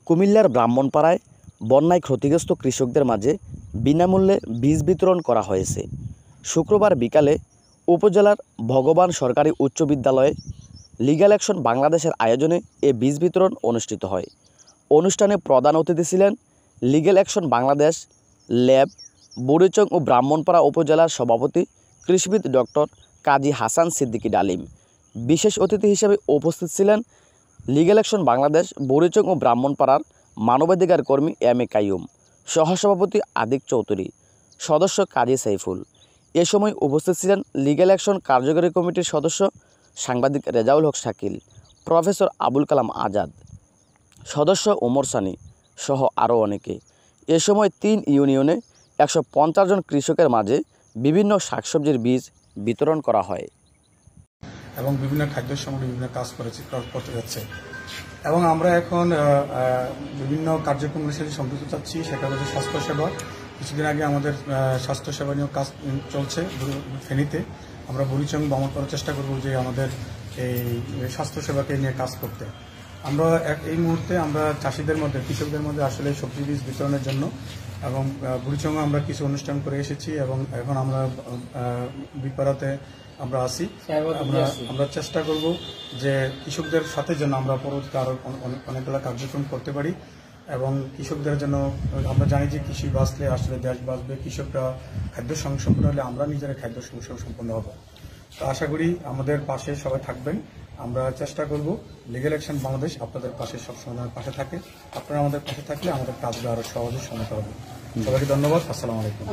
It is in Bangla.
কুমিল্লার ব্রাহ্মণপাড়ায় বন্যায় ক্ষতিগ্রস্ত কৃষকদের মাঝে বিনামূল্যে বীজ বিতরণ করা হয়েছে। শুক্রবার বিকালে উপজেলার ভগবান সরকারি উচ্চ বিদ্যালয়ে লিগ্যাল অ্যাকশন বাংলাদেশের আয়োজনে এ বীজ বিতরণ অনুষ্ঠিত হয়। অনুষ্ঠানে প্রধান অতিথি ছিলেন legal action Bangladesh lab Burichang ও ব্রাহ্মণপাড়া উপজেলার সভাপতি কৃষিবিদ ডক্টর কাজী হাসান সিদ্দিকী ডালিম। বিশেষ অতিথি হিসেবে উপস্থিত ছিলেন লিগ্যাল অ্যাকশন বাংলাদেশ বুড়িচং ও ব্রাহ্মণপাড়ার মানবাধিকার কর্মী এম এ কাইয়ুম, সহসভাপতি আদিক চৌধুরী, সদস্য কাজী সাইফুল। এ সময় উপস্থিত ছিলেন লিগ্যাল অ্যাকশন কার্যকরী কমিটির সদস্য সাংবাদিক রেজাউল হক শাকিল, প্রফেসর আবুল কালাম আজাদ, সদস্য ওমর সানি সহ আরও অনেকে। এ সময় 3 ইউনিয়নে 150 জন কৃষকের মাঝে বিভিন্ন শাকসবজির বীজ বিতরণ করা হয় এবং বিভিন্ন খাদ্য সামগ্রী বিভিন্ন কাজ করতে যাচ্ছে এবং আমরা এখন বিভিন্ন কার্যক্রমের সাথে সম্পৃক্ত চাচ্ছি। সেটা হচ্ছে স্বাস্থ্যসেবা। কিছুদিন আগে আমাদের স্বাস্থ্যসেবা নিয়েও কাজ চলছে ফেনীতে। আমরা বুড়িচং ভ্রমণ করার চেষ্টা করব যে আমাদের এই স্বাস্থ্যসেবাকে নিয়ে কাজ করতে। আমরা এই মুহূর্তে আমরা চাষিদের মধ্যে কৃষকদের মধ্যে আসলে সবজি বীজ বিতরণের জন্য এবং বুড়িচংয়ে আমরা কিছু অনুষ্ঠান করে এসেছি এবং এখন আমরা বিপাড়াতে আমরা আসি। আমরা চেষ্টা করব যে কৃষকদের সাথে যেন আমরা পরবর্তীতে আরও অনেকগুলো কার্যক্রম করতে পারি এবং কৃষকদের জন্য আমরা জানি যে কৃষি বাঁচলে আসলে দেশ বাঁচবে। কৃষকরা খাদ্য সংসম্পন্ন হলে আমরা নিজেরা খাদ্য সংসম্পন্ন হব। তো আশা করি আমাদের পাশে সবাই থাকবেন। আমরা চেষ্টা করব লিগ্যাল অ্যাকশন বাংলাদেশ আপনাদের পাশে সবসময় পাশে থাকে। আপনারা আমাদের পাশে থাকলে আমাদের কাজগুলো আরো সহজে সমাধান হবে। সবাইকে ধন্যবাদ। আসসালামু আলাইকুম।